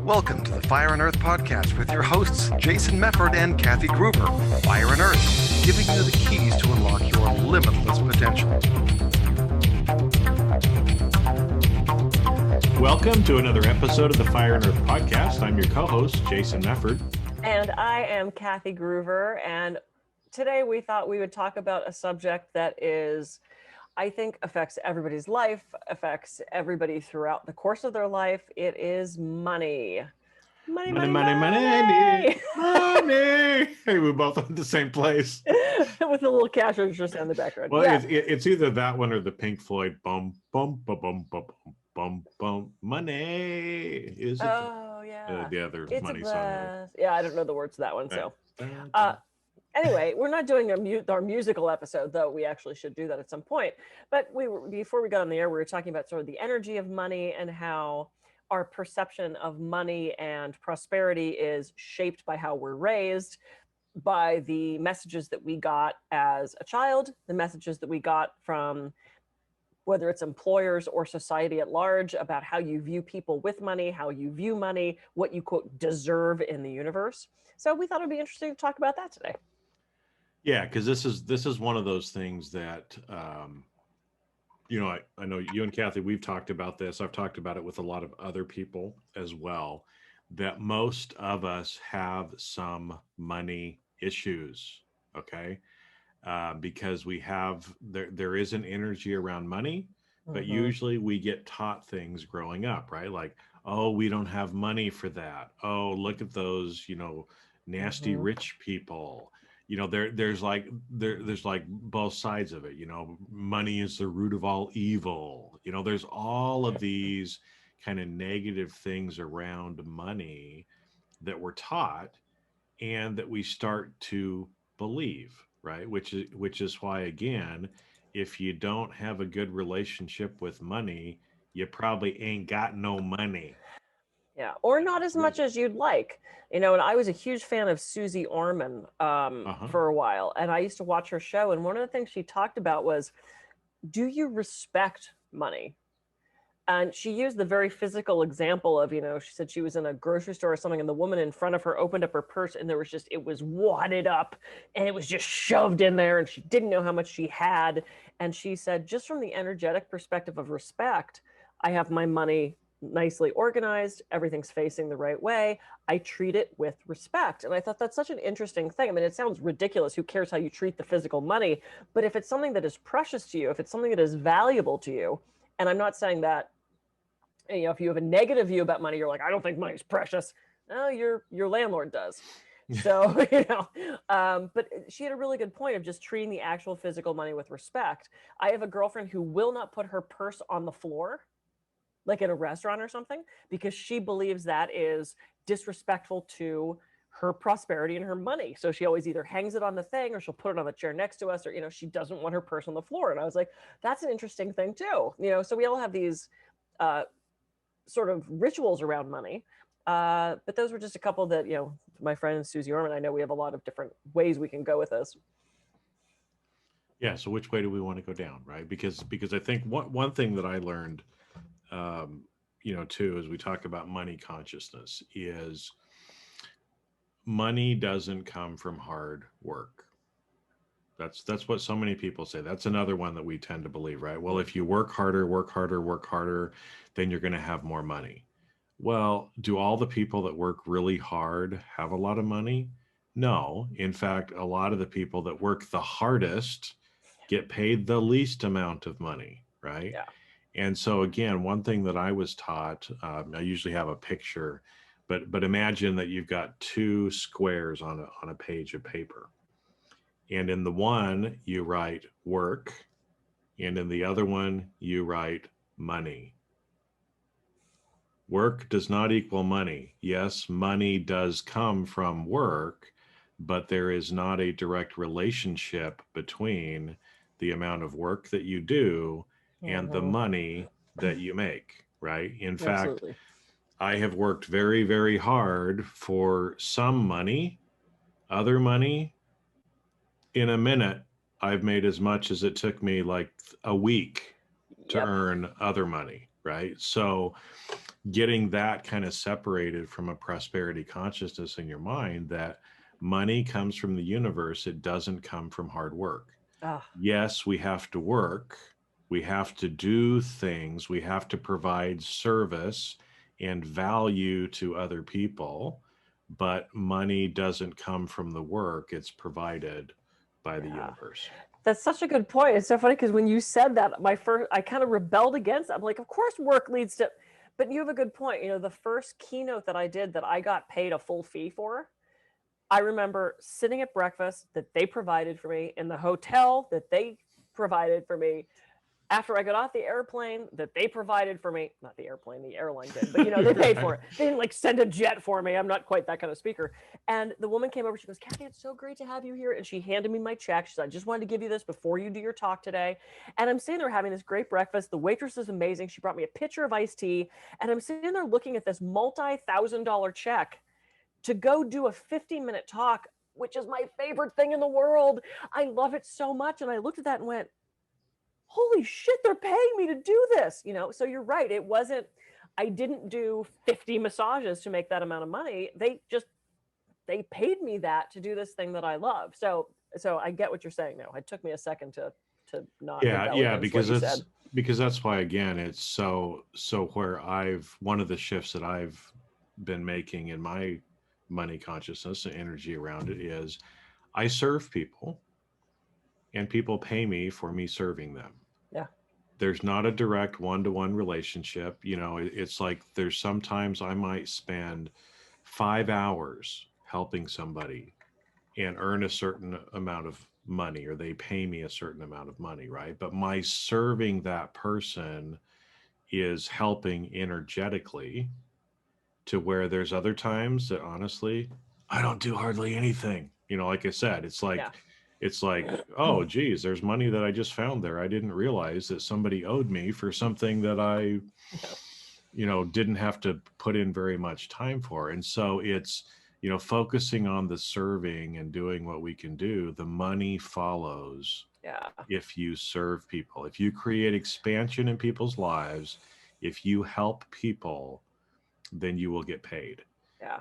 Welcome to the Fire and Earth podcast with your hosts, Jason Mefford and Kathy Gruber. Fire and Earth, giving you the keys to unlock your limitless potential. Welcome to another episode of the Fire and Earth podcast. I'm your co-host, Jason Mefford. And I am Kathy Gruber. And today we thought we would talk about a subject that is, I think, affects everybody's life, affects everybody throughout the course of their life. It is money. Money. Money. Hey, we both went to the same place. With a little cash register in the background. Well, yeah. it's either that one or the Pink Floyd bum, bum, bum, bum, bum, bum, bum, money. Is it the other It's money song? Yeah, I don't know the words to that one. So, anyway, we're not doing our musical episode, though we actually should do that at some point. But before we got on the air, we were talking about sort of the energy of money and how our perception of money and prosperity is shaped by how we're raised, by the messages that we got as a child, the messages that we got from whether it's employers or society at large about how you view people with money, how you view money, what you, quote, deserve in the universe. So we thought it'd be interesting to talk about that today. Yeah, because this is one of those things that, I know you and Kathy, we've talked about this. I've talked about it with a lot of other people as well, that most of us have some money issues, okay? Because there is an energy around money, but usually we get taught things growing up, right? Like, oh, we don't have money for that. Oh, look at those, nasty rich people. There's like both sides of it. Money is the root of all evil. There's all of these kind of negative things around money that we're taught and that we start to believe, right? Which is why, again, if you don't have a good relationship with money, you probably ain't got no money. Yeah, or not as much as you'd like. And I was a huge fan of Susie Orman for a while, and I used to watch her show. And one of the things she talked about was, do you respect money? And she used the very physical example of, she said she was in a grocery store or something, and the woman in front of her opened up her purse, and it was wadded up, and it was just shoved in there, and she didn't know how much she had. And she said, just from the energetic perspective of respect, I have my money nicely organized, everything's facing the right way, I treat it with respect. And I thought that's such an interesting thing. I mean, it sounds ridiculous, who cares how you treat the physical money, but if it's something that is precious to you, if it's something that is valuable to you, and I'm not saying that, if you have a negative view about money, you're like, I don't think money's precious. No, your landlord does. So, but she had a really good point of just treating the actual physical money with respect. I have a girlfriend who will not put her purse on the floor, like in a restaurant or something, because she believes that is disrespectful to her prosperity and her money. So she always either hangs it on the thing or she'll put it on the chair next to us, or, she doesn't want her purse on the floor. And I was like, that's an interesting thing too. So we all have these sort of rituals around money. But those were just a couple that, my friend Susie Orman, I know we have a lot of different ways we can go with this. Yeah. So which way do we want to go down? Right. Because I think one thing that I learned, too, as we talk about money consciousness, is money doesn't come from hard work. That's what so many people say. That's another one that we tend to believe, right? Well, if you work harder, then you're going to have more money. Well, do all the people that work really hard have a lot of money? No. In fact, a lot of the people that work the hardest get paid the least amount of money, right? Yeah. And so again, one thing that I was taught, I usually have a picture, but imagine that you've got two squares on a page of paper. And in the one, you write work, and in the other one, you write money. Work does not equal money. Yes, money does come from work, but there is not a direct relationship between the amount of work that you do and the money that you make, right? In fact, I have worked very, very hard for some money. Other money, in a minute, I've made as much as it took me like a week to earn other money, right? So getting that kind of separated from a prosperity consciousness in your mind, that money comes from the universe. It doesn't come from hard work. Yes, we have to work. We have to do things. We have to provide service and value to other people. But money doesn't come from the work. It's provided by the universe. That's such a good point. It's so funny because when you said that, I kind of rebelled against it. I'm like, of course work leads to, but you have a good point. You know, the first keynote that I did that I got paid a full fee for, I remember sitting at breakfast that they provided for me, in the hotel that they provided for me, after I got off the airplane that they provided for me. Not the airplane, the airline did, but you know, they paid for it. They didn't like send a jet for me. I'm not quite that kind of speaker. And the woman came over, she goes, Kathy, it's so great to have you here. And she handed me my check. She said, I just wanted to give you this before you do your talk today. And I'm sitting there having this great breakfast. The waitress is amazing. She brought me a pitcher of iced tea. And I'm sitting there looking at this multi-$1,000 check to go do a 50-minute talk, which is my favorite thing in the world. I love it so much. And I looked at that and went, holy shit, they're paying me to do this. You know, so you're right. It wasn't, I didn't do 50 massages to make that amount of money. They paid me that to do this thing that I love. So I get what you're saying now. It took me a second to not. Yeah. Because that's why, again, it's so where one of the shifts that I've been making in my money consciousness and energy around it is I serve people and people pay me for me serving them. Yeah. There's not a direct one-to-one relationship. You know, it's like there's sometimes I might spend 5 hours helping somebody and earn a certain amount of money, or they pay me a certain amount of money, right? But my serving that person is helping energetically, to where there's other times that honestly, I don't do hardly anything. You know, like I said, it's like, oh, geez, there's money that I just found there. I didn't realize that somebody owed me for something that I, you know, didn't have to put in very much time for. And so it's, you know, focusing on the serving and doing what we can do, the money follows. Yeah. If you serve people, if you create expansion in people's lives, if you help people, then you will get paid. Yeah.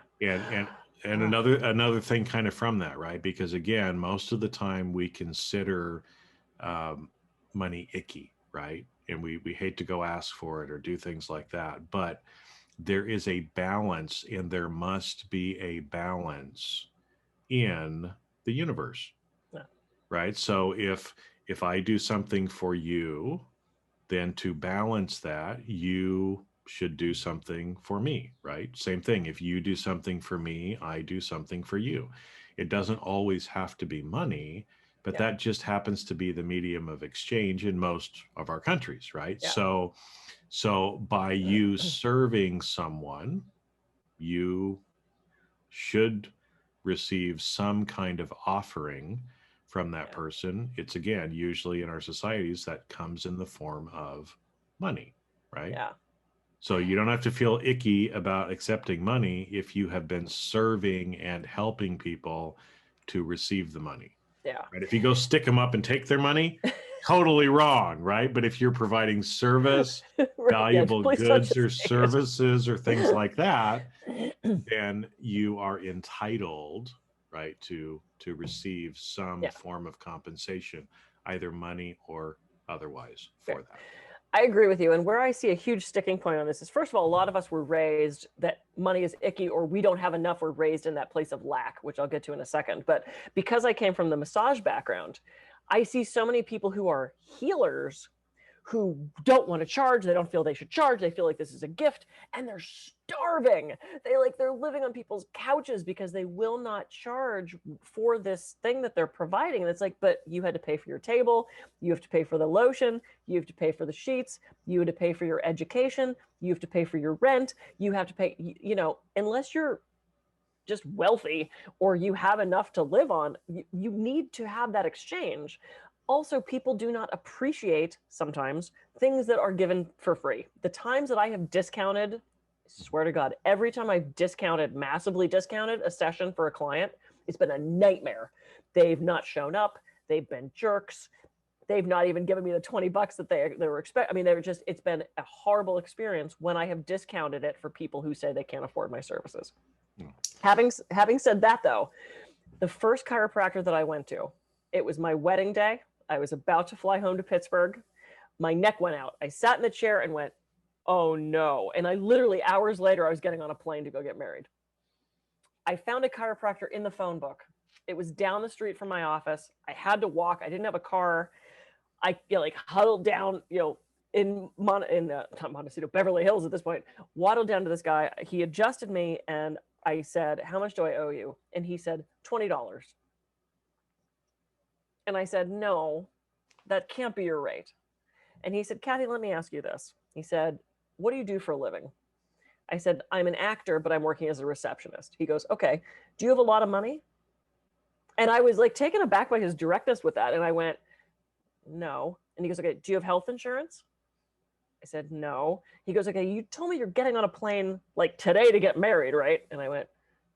And another thing kind of from that, right? Because again, most of the time we consider money icky, right? And we hate to go ask for it or do things like that. But there is a balance, and there must be a balance in the universe, right? So if I do something for you, then to balance that, you should do something for me, right? Same thing. If you do something for me, I do something for you. It doesn't always have to be money, but that just happens to be the medium of exchange in most of our countries, right? Yeah. So by you serving someone, you should receive some kind of offering from that person. It's, again, usually in our societies that comes in the form of money, right? Yeah. So you don't have to feel icky about accepting money if you have been serving and helping people to receive the money. Yeah. Right? If you go stick them up and take their money, totally wrong, right? But if you're providing service, valuable goods or services or things like that, then you are entitled, right, to receive some form of compensation, either money or otherwise, for that. I agree with you. And where I see a huge sticking point on this is, first of all, a lot of us were raised that money is icky, or we don't have enough. We're raised in that place of lack, which I'll get to in a second. But because I came from the massage background, I see so many people who are healers who don't want to charge. They don't feel they should charge. They feel like this is a gift, and they're starving. They're living on people's couches because they will not charge for this thing that they're providing. And it's like, but you had to pay for your table. You have to pay for the lotion. You have to pay for the sheets. You have to pay for your education. You have to pay for your rent. You have to pay, you know, unless you're just wealthy or you have enough to live on, you need to have that exchange. Also, people do not appreciate sometimes things that are given for free. The times that I have discounted, I swear to God, every time I've massively discounted a session for a client, it's been a nightmare. They've not shown up. They've been jerks. They've not even given me the $20 that they were expecting. I mean, it's been a horrible experience when I have discounted it for people who say they can't afford my services. Having said that, though, the first chiropractor that I went to, it was my wedding day. I was about to fly home to Pittsburgh. My neck went out. I sat in the chair and went, oh no. And I literally, hours later, I was getting on a plane to go get married. I found a chiropractor in the phone book. It was down the street from my office. I had to walk. I didn't have a car. I like huddled down, in not Montecito, Beverly Hills at this point, waddled down to this guy. He adjusted me and I said, how much do I owe you? And he said, $20. And I said, no, that can't be your rate. And he said, Kathy, let me ask you this. He said, what do you do for a living? I said, I'm an actor, but I'm working as a receptionist. He goes, okay, do you have a lot of money? And I was like taken aback by his directness with that. And I went, no. And he goes, okay, do you have health insurance? I said, no. He goes, okay, you told me you're getting on a plane like today to get married, right? And I went,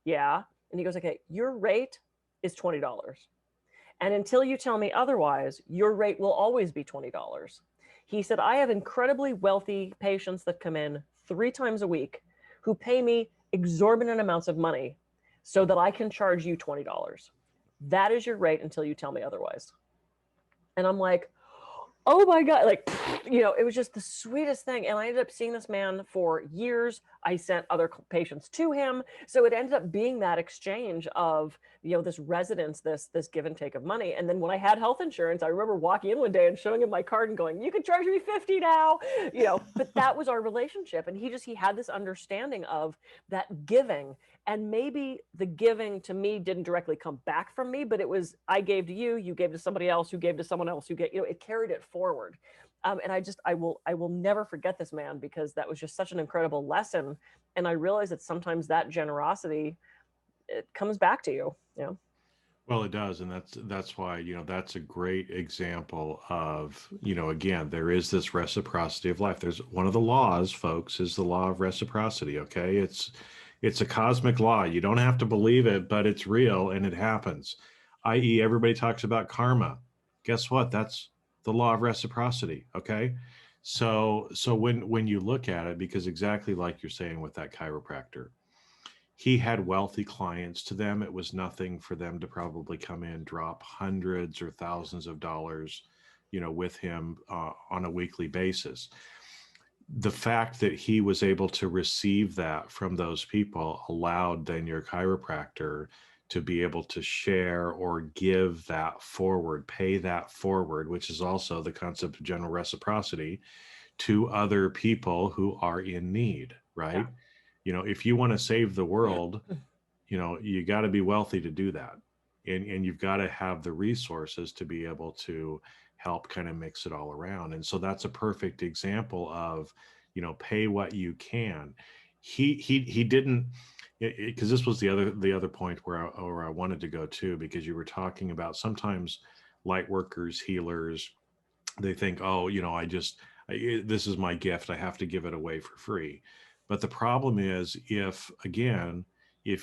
yeah. And he goes, okay, your rate is $20. And until you tell me otherwise, your rate will always be $20. He said, I have incredibly wealthy patients that come in 3 times a week who pay me exorbitant amounts of money so that I can charge you $20. That is your rate until you tell me otherwise. And I'm like, oh my God, like, it was just the sweetest thing. And I ended up seeing this man for years. I sent other patients to him. So it ended up being that exchange of, this residence, this give and take of money. And then when I had health insurance, I remember walking in one day and showing him my card and going, you can charge me $50 now, but that was our relationship. And he had this understanding of that giving. And maybe the giving to me didn't directly come back from me, but it was, I gave to you, you gave to somebody else, who gave to someone else, it carried it forward. And I will never forget this man, because that was just such an incredible lesson. And I realized that sometimes that generosity, it comes back to you. Well, it does. And that's why, that's a great example of, again, there is this reciprocity of life. There's one of the laws, folks, is the law of reciprocity. Okay. It's a cosmic law. You don't have to believe it, but it's real and it happens. i.e., everybody talks about karma. Guess what? That's the law of reciprocity. Okay. So when you look at it, because exactly like you're saying with that chiropractor, he had wealthy clients. To them, it was nothing for them to probably come in, drop hundreds or thousands of dollars, with him on a weekly basis. The fact that he was able to receive that from those people allowed then your chiropractor to be able to share or give that forward, pay that forward, which is also the concept of general reciprocity, to other people who are in need, right? Yeah. If you want to save the world, you got to be wealthy to do that. And you've got to have the resources to be able to help kind of mix it all around. And so that's a perfect example of, pay what you can. He didn't, because this was the other point where I wanted to go to, because you were talking about sometimes light workers, healers, they think, oh, this is my gift, I have to give it away for free. But the problem is, if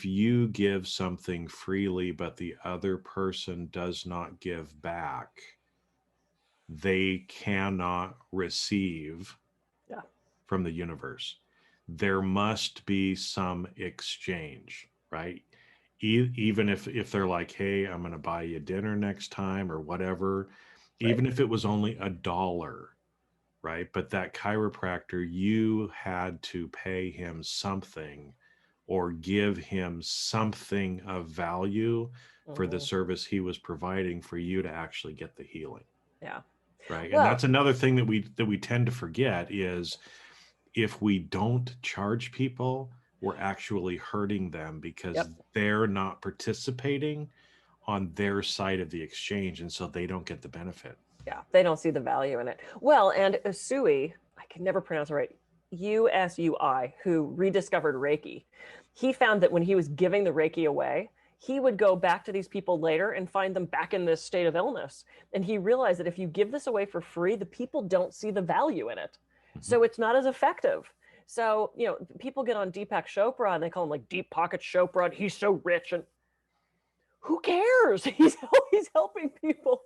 you give something freely, but the other person does not give back, they cannot receive from the universe. There must be some exchange, right? Even if they're like, hey, I'm going to buy you dinner next time or whatever, right. Even if it was only $1, right? But that chiropractor, you had to pay him something or give him something of value for the service he was providing for you to actually get the healing. Yeah. Right. And that's another thing that we tend to forget is, if we don't charge people, we're actually hurting them, because they're not participating on their side of the exchange. And so they don't get the benefit. Yeah, they don't see the value in it. Well, and Usui, I can never pronounce it right, Usui, who rediscovered Reiki, he found that when he was giving the Reiki away, he would go back to these people later and find them back in this state of illness. And he realized that if you give this away for free, the people don't see the value in it. So it's not as effective. So, people get on Deepak Chopra and they call him like Deep Pocket Chopra, and he's so rich. And who cares? He's helping people.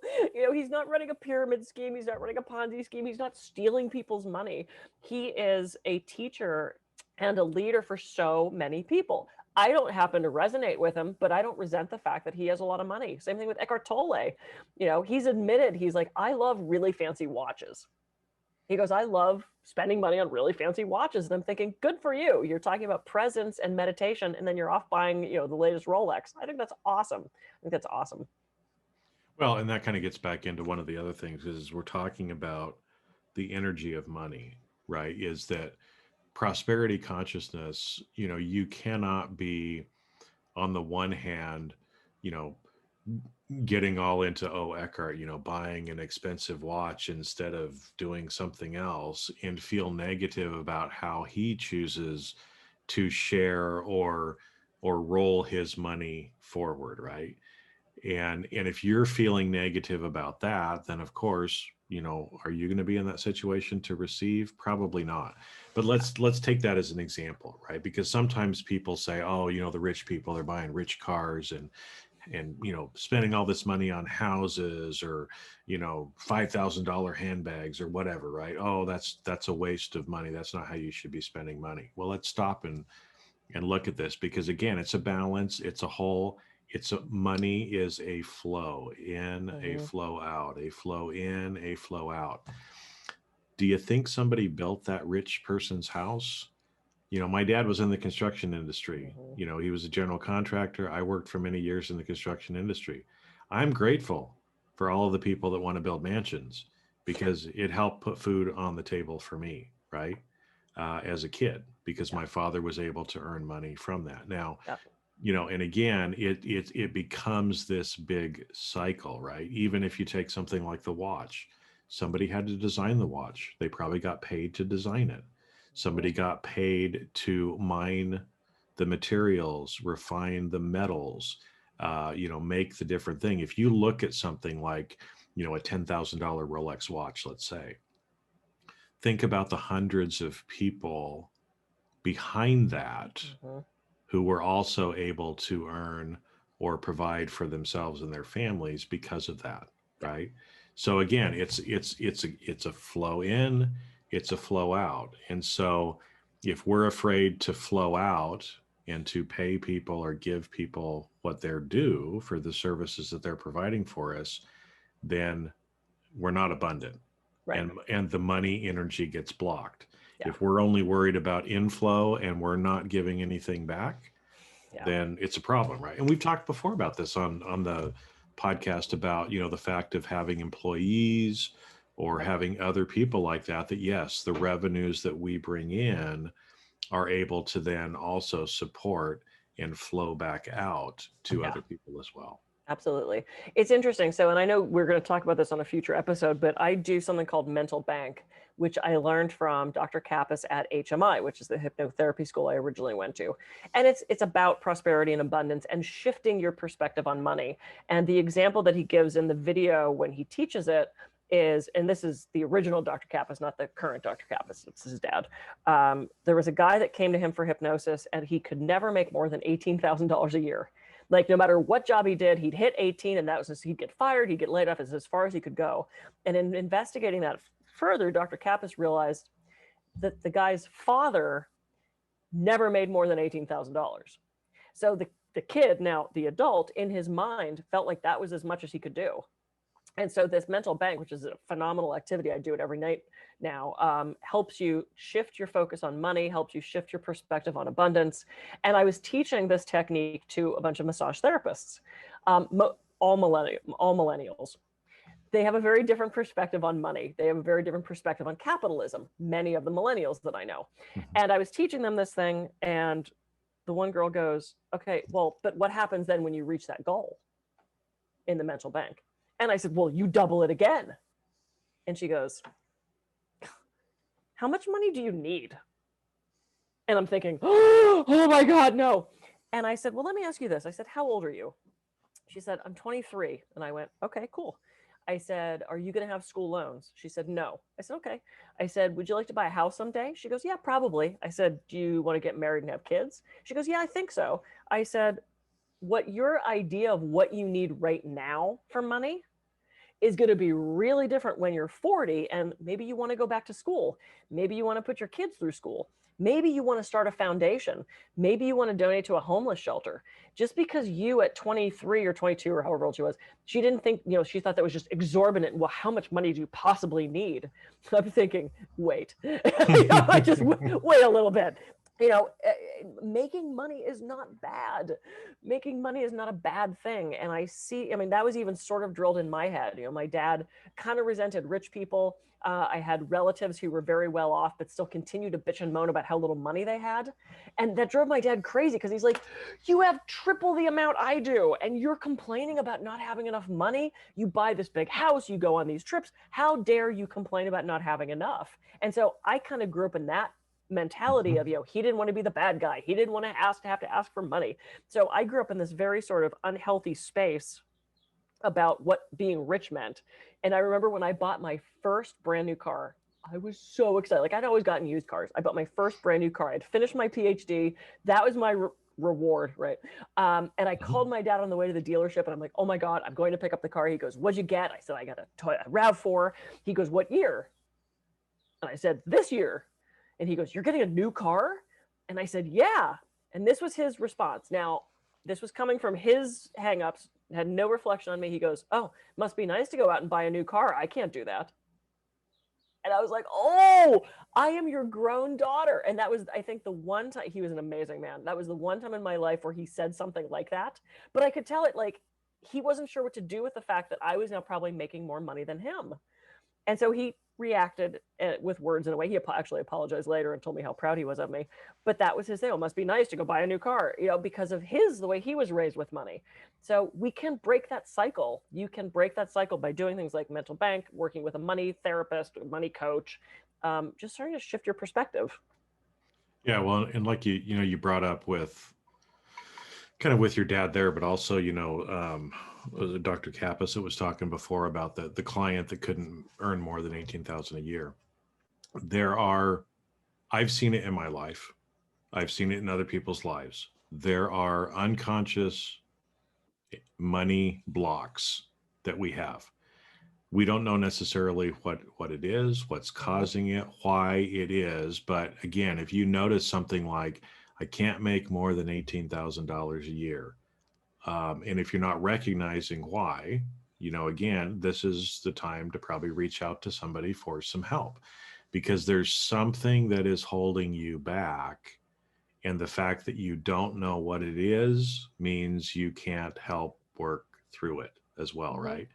He's not running a pyramid scheme. He's not running a Ponzi scheme. He's not stealing people's money. He is a teacher and a leader for so many people. I don't happen to resonate with him, but I don't resent the fact that he has a lot of money. Same thing with Eckhart Tolle. He's admitted, he's like, I love really fancy watches. He goes, I love spending money on really fancy watches. And I'm thinking, good for you. You're talking about presence and meditation, and then you're off buying, the latest Rolex. I think that's awesome. Well, and that kind of gets back into one of the other things is we're talking about the energy of money, right? Is that prosperity consciousness, you cannot be on the one hand, getting all into Eckhart, buying an expensive watch instead of doing something else and feel negative about how he chooses to share or roll his money forward, right? And if you're feeling negative about that, then of course, are you going to be in that situation to receive? Probably not. But let's take that as an example, right? Because sometimes people say, oh, the rich people, they're buying rich cars and spending all this money on houses or $5,000 handbags or whatever, right? Oh, that's a waste of money. That's not how you should be spending money. Well, let's stop and look at this, because again, it's a balance, it's a whole. Money is a flow in, a flow out, a flow in, a flow out. Do you think somebody built that rich person's house? My dad was in the construction industry. He was a general contractor. I worked for many years in the construction industry. I'm grateful for all of the people that want to build mansions because it helped put food on the table for me, right? As a kid, because my father was able to earn money from that. Now, and again, it becomes this big cycle, right? Even if you take something like the watch, somebody had to design the watch. They probably got paid to design it. Somebody got paid to mine the materials, refine the metals, make the different thing. If you look at something like, a $10,000 Rolex watch, let's say, think about the hundreds of people behind that who were also able to earn or provide for themselves and their families because of that, right? So again, it's a flow in, it's a flow out. And so if we're afraid to flow out and to pay people or give people what they're due for the services that they're providing for us, then we're not abundant. Right. And the money energy gets blocked. Yeah. If we're only worried about inflow and we're not giving anything back, then it's a problem, right? And we've talked before about this on the podcast about, the fact of having employees or having other people like that, yes, the revenues that we bring in are able to then also support and flow back out to other people as well. Absolutely. It's interesting. So, and I know we're going to talk about this on a future episode, but I do something called mental bank, which I learned from Dr. Kappas at HMI, which is the hypnotherapy school I originally went to. And it's about prosperity and abundance and shifting your perspective on money. And the example that he gives in the video when he teaches it is, and this is the original Dr. Kappas, not the current Dr. Kappas, it's his dad. There was a guy that came to him for hypnosis and he could never make more than $18,000 a year. Like no matter what job he did, he'd hit 18 and that was just, he'd get fired, he'd get laid off as far as he could go. And in investigating that further, Dr. Kappas realized that the guy's father never made more than $18,000. So the kid, now the adult, in his mind felt like that was as much as he could do. And so this mental bank, which is a phenomenal activity, I do it every night now, helps you shift your focus on money, helps you shift your perspective on abundance. And I was teaching this technique to a bunch of massage therapists, all millennials. They have a very different perspective on money. They have a very different perspective on capitalism, many of the millennials that I know. And I was teaching them this thing, and the one girl goes, okay, well, but what happens then when you reach that goal in the mental bank? And I said, well, you double it again. And she goes, how much money do you need? And I'm thinking, oh my God, no. And I said, well, let me ask you this. I said, how old are you? She said, I'm 23. And I went, okay, cool. I said, are you going to have school loans? She said, no. I said, okay. I said, would you like to buy a house someday? She goes, yeah, probably. I said, do you want to get married and have kids? She goes, yeah, I think so. I said, what your idea of what you need right now for money is going to be really different when you're 40 and maybe you want to go back to school. Maybe you want to put your kids through school. Maybe you want to start a foundation. Maybe you want to donate to a homeless shelter. Just because you at 23 or 22 or however old she was, she didn't think, she thought that was just exorbitant. Well, how much money do you possibly need? I'm thinking, wait, I just wait a little bit. Making money is not bad. Making money is not a bad thing. And that was even sort of drilled in my head. My dad kind of resented rich people. I had relatives who were very well off, but still continued to bitch and moan about how little money they had. And that drove my dad crazy because he's like, you have triple the amount I do. And you're complaining about not having enough money. You buy this big house, you go on these trips. How dare you complain about not having enough? And so I kind of grew up in that mentality of, he didn't want to be the bad guy. He didn't want to have to ask for money. So I grew up in this very sort of unhealthy space about what being rich meant. And I remember when I bought my first brand new car, I was so excited. Like, I'd always gotten used cars. I bought my first brand new car. I'd finished my PhD. That was my reward, right? And I called my dad on the way to the dealership and I'm like, oh my God, I'm going to pick up the car. He goes, what'd you get? I said, I got a Toyota RAV4. He goes, what year? And I said, this year. And he goes, you're getting a new car? And I said, yeah. And this was his response. Now, this was coming from his hangups, had no reflection on me. He goes, oh, must be nice to go out and buy a new car. I can't do that. And I was like, oh, I am your grown daughter. And that was, I think, the one time, he was an amazing man. That was the one time in my life where he said something like that. But I could tell it, like, he wasn't sure what to do with the fact that I was now probably making more money than him. And so he reacted with words in a way. He actually apologized later and told me how proud he was of me. But that was his thing. It must be nice to go buy a new car, because of the way he was raised with money. So we can break that cycle. You can break that cycle by doing things like mental bank, working with a money therapist, a money coach, just starting to shift your perspective. Yeah, well, and like you brought up with kind of with your dad there, but also, Dr. Kappas that was talking before about the client that couldn't earn more than 18,000 a year. I've seen it in my life. I've seen it in other people's lives. There are unconscious money blocks that we have. We don't know necessarily what it is, what's causing it, why it is. But again, if you notice something like, I can't make more than $18,000 a year. And if you're not recognizing why, again, this is the time to probably reach out to somebody for some help, because there's something that is holding you back. And the fact that you don't know what it is means you can't help work through it as well, right?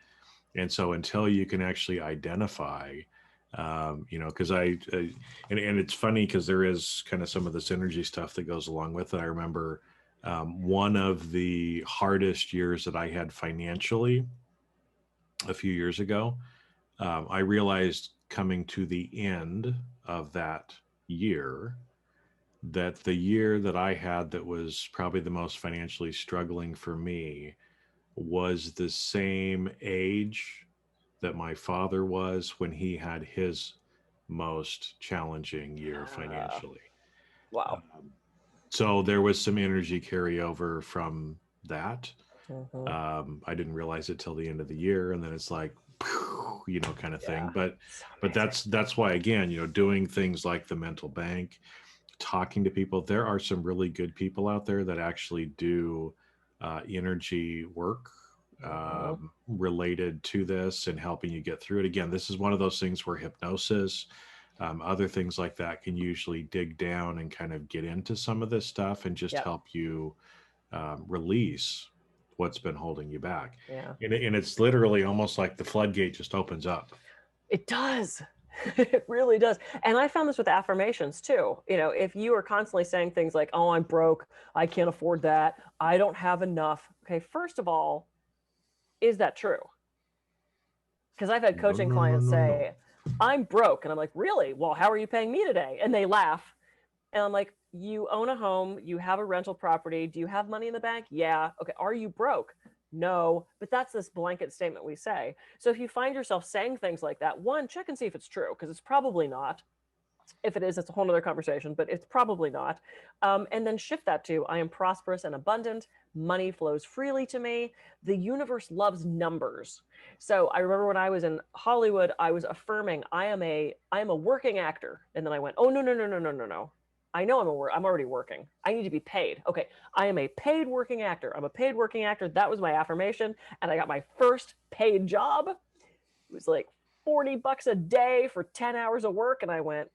And so until you can actually identify, because and it's funny because there is kind of some of the synergy stuff that goes along with it. I remember one of the hardest years that I had financially a few years ago, I realized coming to the end of that year, that the year that I had that was probably the most financially struggling for me was the same age that my father was when he had his most challenging year financially. Wow. So there was some energy carryover from that. I didn't realize it till the end of the year, and then it's like, kind of thing. But that's why, again, doing things like the mental bank, talking to people. There are some really good people out there that actually do energy work related to this and helping you get through it. Again, this is one of those things where hypnosis, other things like that can usually dig down and kind of get into some of this stuff and just help you release what's been holding you back. And it's literally almost like the floodgate just opens up. It does. It really does. And I found this with affirmations too. If you are constantly saying things like, oh, I'm broke, I can't afford that, I don't have enough. Okay, first of all, is that true? Because I've had coaching clients say, I'm broke. And I'm like, really? Well, how are you paying me today? And they laugh. And I'm like, you own a home, you have a rental property. Do you have money in the bank? Yeah. Okay. Are you broke? No. But that's this blanket statement we say. So if you find yourself saying things like that, one, check and see if it's true, because it's probably not. If it is, it's a whole nother conversation, but it's probably not. And then shift that to, I am prosperous and abundant. Money flows freely to me. The universe loves numbers. So I remember when I was in Hollywood, I was affirming, I am a working actor. And then I went, oh, no, no, no, no, no, no, no. I know I'm already working. I need to be paid. Okay. I am a paid working actor. I'm a paid working actor. That was my affirmation. And I got my first paid job. It was like $40 a day for 10 hours of work. And I went,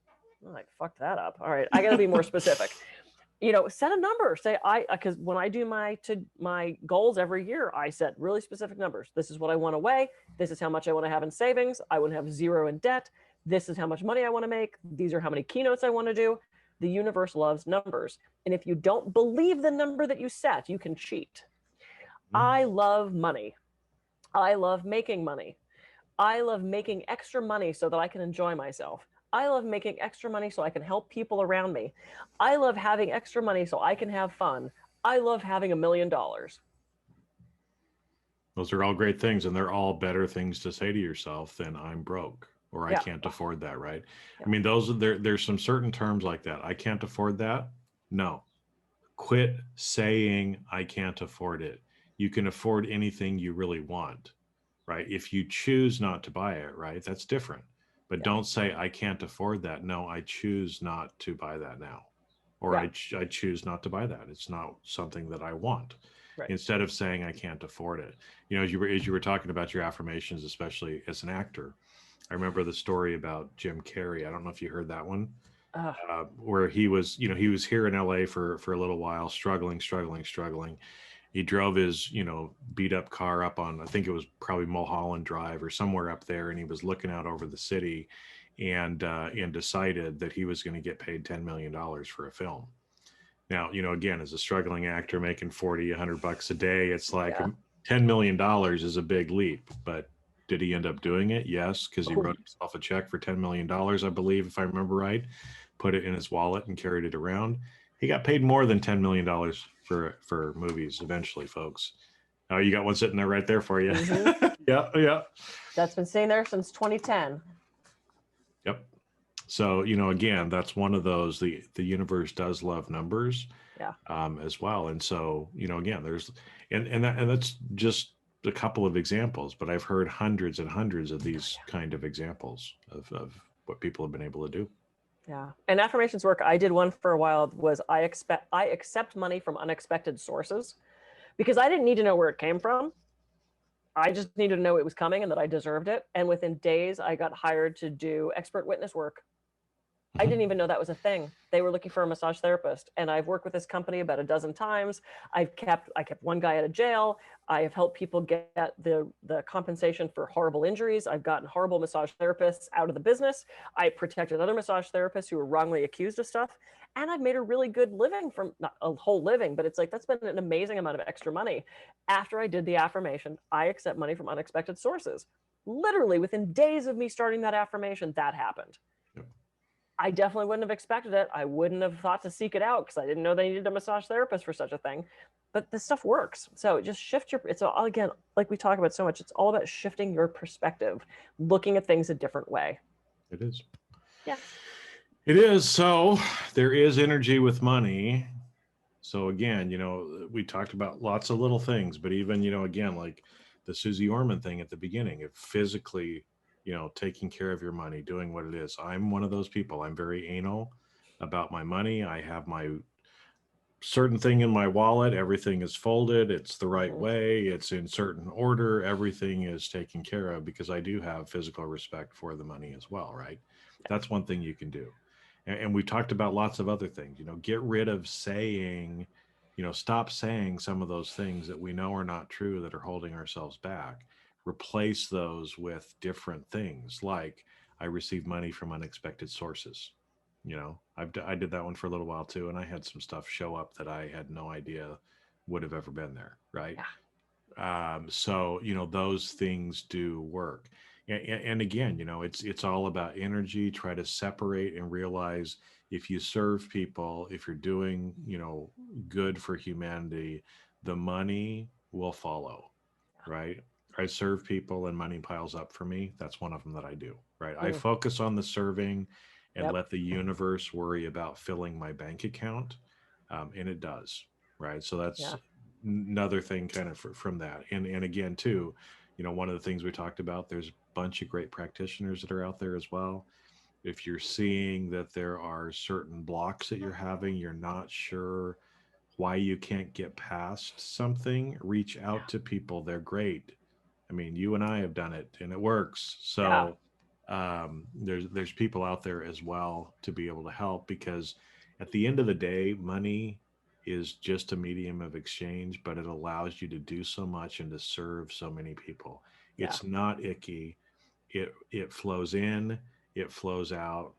oh, I fucked that up. All right. I got to be more specific. Set a number. Say because when I do my goals every year, I set really specific numbers. This is what I want to weigh. This is how much I want to have in savings. I want to have zero in debt. This is how much money I want to make. These are how many keynotes I want to do. The universe loves numbers. And if you don't believe the number that you set, you can cheat. I love money. I love making money. I love making extra money so that I can enjoy myself. I love making extra money so I can help people around me. I love having extra money so I can have fun. I love having $1 million. Those are all great things, and they're all better things to say to yourself than I'm broke or I Yeah. can't afford that, right? Yeah. I mean, there's some certain terms like that. I can't afford that. No. Quit saying I can't afford it. You can afford anything you really want, right? If you choose not to buy it, right? That's different. But don't say I can't afford that. No, I choose not to buy that now. Or I choose not to buy that. It's not something that I want. Right. Instead of saying I can't afford it. As you were talking about your affirmations, especially as an actor, I remember the story about Jim Carrey. I don't know if you heard that one. Where he was here in LA for a little while, struggling. He drove his, beat up car up on, I think it was probably Mulholland Drive or somewhere up there. And he was looking out over the city and decided that he was going to get paid $10 million for a film. Now, again, as a struggling actor making $100 a day, it's like $10 million is a big leap, but did he end up doing it? Yes. Cause he wrote himself a check for $10 million, I believe, if I remember right, put it in his wallet and carried it around. He got paid more than $10 million for movies eventually, folks. Oh, you got one sitting there right there for you. Mm-hmm. Yeah. That's been sitting there since 2010. Yep. So, again, that's one of those, the universe does love numbers as well. And so, again, there's, and that's just a couple of examples, but I've heard hundreds and hundreds of these kind of examples of what people have been able to do. Yeah. And affirmations work. I did one for a while was I accept money from unexpected sources because I didn't need to know where it came from. I just needed to know it was coming and that I deserved it. And within days, I got hired to do expert witness work. I didn't even know that was a thing. They were looking for a massage therapist. And I've worked with this company about a dozen times. I kept one guy out of jail. I have helped people get the compensation for horrible injuries. I've gotten horrible massage therapists out of the business. I protected other massage therapists who were wrongly accused of stuff. And I've made a really good living from, not a whole living, but it's like, that's been an amazing amount of extra money. After I did the affirmation, I accept money from unexpected sources. Literally within days of me starting that affirmation, that happened. I definitely wouldn't have expected it. I wouldn't have thought to seek it out because I didn't know they needed a massage therapist for such a thing. But this stuff works. So just shift it's all, again, like we talk about so much, it's all about shifting your perspective, looking at things a different way. It is. Yeah. It is. So there is energy with money. So again, we talked about lots of little things, but even, again, like the Susie Orman thing at the beginning, if physically, taking care of your money, doing what it is. I'm one of those people. I'm very anal about my money. I have my certain thing in my wallet. Everything is folded. It's the right way. It's in certain order. Everything is taken care of because I do have physical respect for the money as well, right? That's one thing you can do. And we talked about lots of other things, get rid of saying, stop saying some of those things that we know are not true that are holding ourselves back. Replace those with different things like I receive money from unexpected sources. I did that one for a little while too. And I had some stuff show up that I had no idea would have ever been there. Right. Yeah. So, those things do work. And again, it's all about energy. Try to separate and realize if you serve people, if you're doing, good for humanity, the money will follow. Right. I serve people and money piles up for me. That's one of them that I do, right? I focus on the serving and let the universe worry about filling my bank account. And it does, right? So that's another thing kind of from that. And again, too, one of the things we talked about, there's a bunch of great practitioners that are out there as well. If you're seeing that there are certain blocks that you're having, you're not sure why you can't get past something, reach out to people. They're great. I mean, you and I have done it and it works. So there's people out there as well to be able to help, because at the end of the day, money is just a medium of exchange, but it allows you to do so much and to serve so many people. It's not icky. It flows in, it flows out.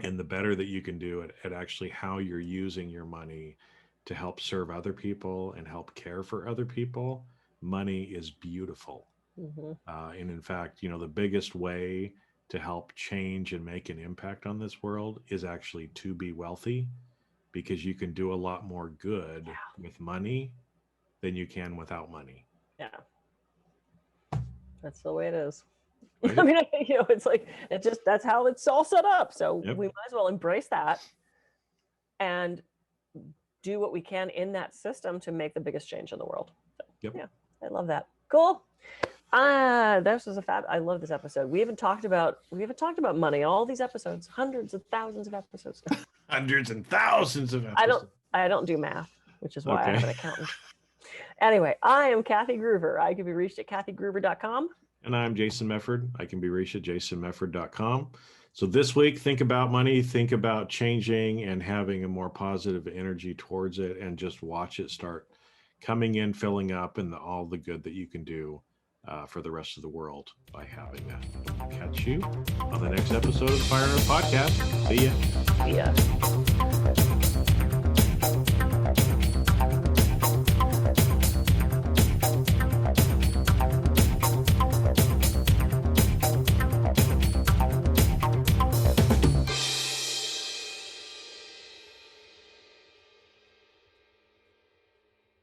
And the better that you can do it at actually how you're using your money to help serve other people and help care for other people, money is beautiful. And in fact, the biggest way to help change and make an impact on this world is actually to be wealthy, because you can do a lot more good with money than you can without money. Yeah. That's the way it is. Right. I mean, it's like, that's how it's all set up. So we might as well embrace that and do what we can in that system to make the biggest change in the world. So, yeah, I love that. Cool. This was I love this episode. We haven't talked about money all these episodes, hundreds of thousands of episodes. Hundreds and thousands of episodes. I don't do math, which is why I have an accountant. Anyway, I am Kathy Groover. I can be reached at kathygruver.com. And I'm Jason Mefford. I can be reached at jasonmefford.com. So this week, think about money, think about changing and having a more positive energy towards it, and just watch it start coming in, filling up, and all the good that you can do for the rest of the world by having that. Catch you on the next episode of the Fire and Earth Podcast. See ya. See ya.